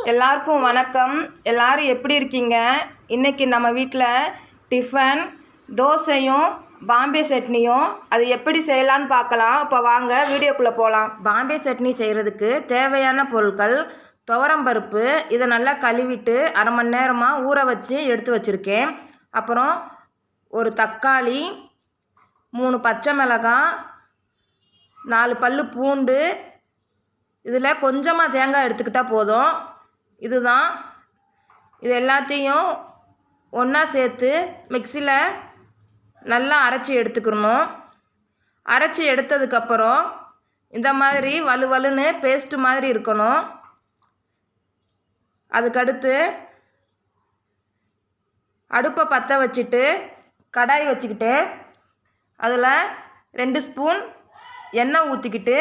எல்லாருக்கும் வணக்கம். எல்லாரும் எப்படி இருக்கீங்க? இன்றைக்கி நம்ம வீட்டில் டிஃபன் தோசையும் பாம்பே சட்னியும் அது எப்படி செய்யலான்னு பார்க்கலாம். இப்போ வாங்க வீடியோக்குள்ளே போகலாம். பாம்பே சட்னி செய்கிறதுக்கு தேவையான பொருட்கள்: துவரம்பருப்பு, இதை நல்லா கழுவிட்டு அரை மணி நேரமாக ஊற வச்சு எடுத்து வச்சுருக்கேன். அப்புறம் ஒரு தக்காளி, 3 பச்சை மிளகாய், 4 பல் பூண்டு, இதில் கொஞ்சமாக தேங்காய் எடுத்துக்கிட்டால் போதும். இதுதான். இது எல்லாத்தையும் ஒன்றா சேர்த்து மிக்சியில் நல்லா அரைச்சி எடுத்துக்கணும். அரைச்சி எடுத்ததுக்கப்புறம் இந்த மாதிரி வலுவலுன்னு பேஸ்ட்டு மாதிரி இருக்கணும். அதுக்கடுத்து அடுப்பை பற்ற வச்சுட்டு கடாய் வச்சுக்கிட்டு அதில் 2 ஸ்பூன் எண்ணெய் ஊற்றிக்கிட்டு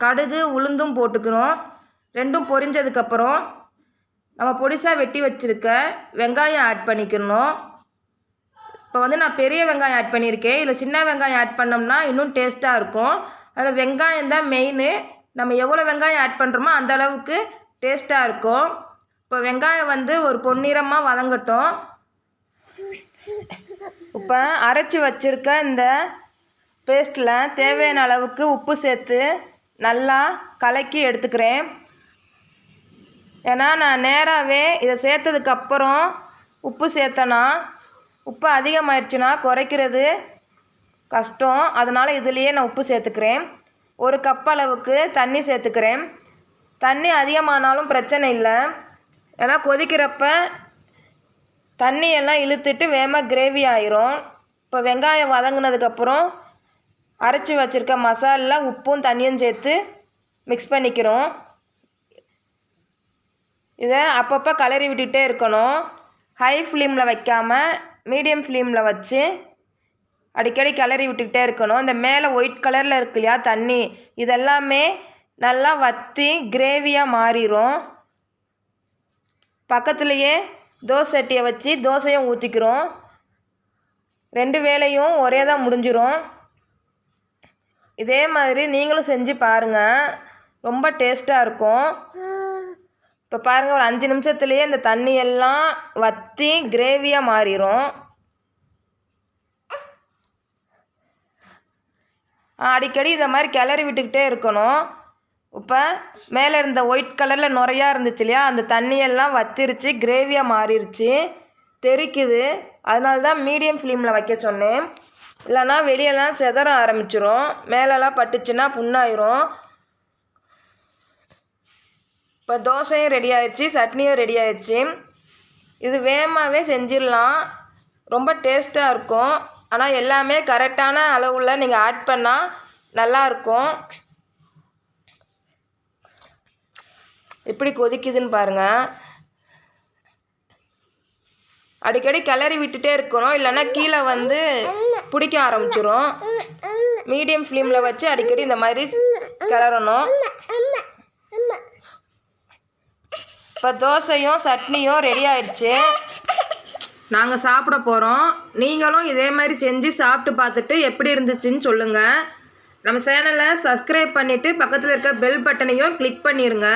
கடுகு உளுந்தும் போட்டுக்கிறோம். ரெண்டும் பொரிஞ்சதுக்கப்புறம் நம்ம பொடிசாக வெட்டி வச்சுருக்க வெங்காயம் ஆட் பண்ணிக்கணும். இப்போ நான் பெரிய வெங்காயம் ஆட் பண்ணியிருக்கேன். இதில் சின்ன வெங்காயம் ஆட் பண்ணோம்னா இன்னும் டேஸ்ட்டாக இருக்கும். அதில் வெங்காயம் தான் மெயின். நம்ம எவ்வளோ வெங்காயம் ஆட் பண்ணுறோமோ அந்த அளவுக்கு டேஸ்ட்டாக இருக்கும். இப்போ வெங்காயம் ஒரு பொன்னிறமாக வதங்கட்டும். இப்போ அரைச்சி வச்சுருக்க இந்த பேஸ்ட்டில் தேவையான அளவுக்கு உப்பு சேர்த்து நல்லா கலக்கி எடுத்துக்கிறேன். ஏன்னா நான் நேராகவே இதை சேர்த்ததுக்கப்புறம் உப்பு சேர்த்தனா உப்பு அதிகமாகிடுச்சுன்னா குறைக்கிறது கஷ்டம். அதனால் இதுலேயே நான் உப்பு சேர்த்துக்கிறேன். 1 கப் அளவுக்கு தண்ணி சேர்த்துக்கிறேன். தண்ணி அதிகமானாலும் பிரச்சனை இல்லை. ஏன்னா கொதிக்கிறப்ப தண்ணியெல்லாம் இழுத்துட்டு வேகமாக கிரேவி ஆயிரும். இப்போ வெங்காயம் வதங்கினதுக்கப்புறம் அரைச்சி வச்சுருக்க மசாலா உப்பும் தண்ணியும் சேர்த்து மிக்ஸ் பண்ணிக்கிறோம். இதை அப்பப்போ கிளறி விட்டுகிட்டே இருக்கணும். ஹை ஃப்ளேமில் வைக்காமல் மீடியம் ஃப்ளேமில் வச்சு அடிக்கடி கிளறி விட்டுக்கிட்டே இருக்கணும். இந்த மேலே ஒயிட் கலரில் இருக்கு இல்லையா தண்ணி, இதெல்லாமே நல்லா வற்றி கிரேவியாக மாறிடும். பக்கத்துலேயே தோசை சட்டியை வச்சு தோசையும் ஊற்றிக்கிறோம். 2 வேளையும் ஒரே தான் முடிஞ்சிடும். இதே மாதிரி நீங்களும் செஞ்சு பாருங்கள், ரொம்ப டேஸ்ட்டாக இருக்கும். இப்போ பாருங்கள், ஒரு 5 நிமிஷத்துலேயே இந்த தண்ணியெல்லாம் வற்றி கிரேவியாக மாறிடும். அடிக்கடி இந்த மாதிரி கிளறி விட்டுக்கிட்டே இருக்கணும். இப்போ மேலே இருந்த ஒயிட் கலரில் நுரையா இருந்துச்சு இல்லையா, அந்த தண்ணியெல்லாம் வத்திருச்சு, கிரேவியாக மாறிடுச்சு, தெறிக்குது. அதனால தான் மீடியம் ஃப்ளேமில் வைக்க சொன்னேன். இல்லைன்னா வெளியெல்லாம் செதற ஆரம்பிச்சிரும், மேலெல்லாம் பட்டுச்சுன்னா புண்ணாயிரும். இப்போ தோசையும் ரெடி ஆயிடுச்சு, சட்னியும் ரெடி ஆயிடுச்சு. இது வேகமாகவே செஞ்சிடலாம், ரொம்ப டேஸ்ட்டாக இருக்கும். ஆனால் எல்லாமே கரெக்டான அளவில் நீங்கள் ஆட் பண்ணால் நல்லாயிருக்கும். எப்படி கொதிக்குதுன்னு பாருங்கள். அடிக்கடி கிளறி விட்டுட்டே இருக்கணும், இல்லைன்னா கீழே பிடிக்க ஆரம்பிச்சிரும். மீடியம் ஃப்ளேமில் வச்சு அடிக்கடி இந்த மாதிரி கிளறணும். இப்போ தோசையும் சட்னியும் ரெடி ஆயிடுச்சு, நாங்கள் சாப்பிட போகிறோம். நீங்களும் இதே மாதிரி செஞ்சு சாப்பிட்டு பார்த்துட்டு எப்படி இருந்துச்சுன்னு சொல்லுங்கள். நம்ம சேனலை சப்ஸ்கிரைப் பண்ணிவிட்டு பக்கத்தில் இருக்க பெல் பட்டனையும் கிளிக் பண்ணிடுங்க.